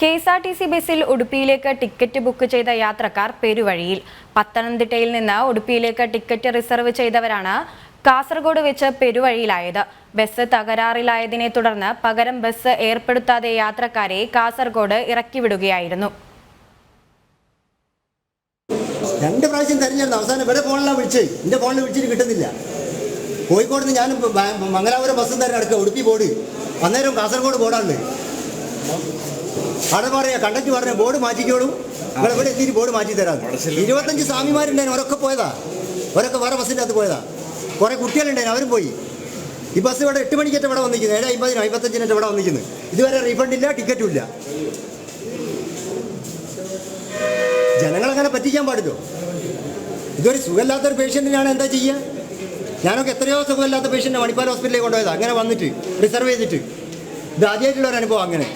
KSRTC ബസ്സിൽ ഉടുപ്പിയിലേക്ക് ticket book ചെയ്ത യാത്രക്കാർ പെരുവഴിയിൽ. പത്തനംതിട്ടയിൽ നിന്ന് ഉടുപ്പിയിലേക്ക് ടിക്കറ്റ് റിസർവ് ചെയ്തവരാണ് കാസർഗോഡ് വെച്ച് പെരുവഴിയിലായത്. ബസ് തകരാറിലായതിനെ തുടർന്ന് പകരം ബസ് ഏർപ്പെടുത്താതെ യാത്രക്കാരെ കാസർഗോഡ് ഇറക്കിവിടുകയായിരുന്നു. രണ്ട് പ്രാവശ്യം തെരഞ്ഞെടുത്തു. അവസാനം ഇവിടെ ഫോണിലാണ് വിളിച്ചത്. എൻ്റെ ഫോണിൽ വിളിച്ചിട്ട് കിട്ടുന്നില്ല. കോഴിക്കോട് നിന്ന് ഞാൻ മംഗലാപുരം ബസ് തിരഞ്ഞെടുക്കുക, ഉടുപ്പി ബോർഡ്. അന്നേരം കാസർഗോഡ് ബോർഡാണ്. അവിടെ പറയാ കണ്ടക്ട് പറഞ്ഞ ബോർഡ് മാറ്റിക്കോളും, ഇവിടെ ഇവിടെ എത്തിയിട്ട് ബോർഡ് മാറ്റി തരാം. 25 സ്വാമിമാരുണ്ടായിരുന്നു, അവരൊക്കെ പോയതാ. അവരൊക്കെ വേറെ ബസ്സിൻ്റെ അകത്ത് പോയതാ. കുറേ കുട്ടികളുണ്ടായിരുന്നു, അവരും പോയി. ഈ ബസ് ഇവിടെ 8 മണിക്കേറ്റ ഇവിടെ വന്നിരിക്കുന്നത്, 7:50 55 ഇവിടെ വന്നിരിക്കുന്നത്. ഇതുവരെ റീഫണ്ട് ഇല്ല, ടിക്കറ്റും ഇല്ല. ജനങ്ങളങ്ങനെ പറ്റിക്കാൻ പാടില്ലോ. ഇതൊരു സുഖമില്ലാത്തൊരു പേഷ്യൻറ്റിനാണ് എന്താ ചെയ്യുക? ഞാനൊക്കെ എത്രയോ സുഖമില്ലാത്ത പേഷ്യൻറ്റിനെ മണിപ്പാൽ ഹോസ്പിറ്റലിലേക്ക് കൊണ്ടുപോയതാണ്, അങ്ങനെ വന്നിട്ട് റിസർവ് ചെയ്തിട്ട്. ഇത് ആദ്യമായിട്ടുള്ള ഒരു അനുഭവം അങ്ങനെ.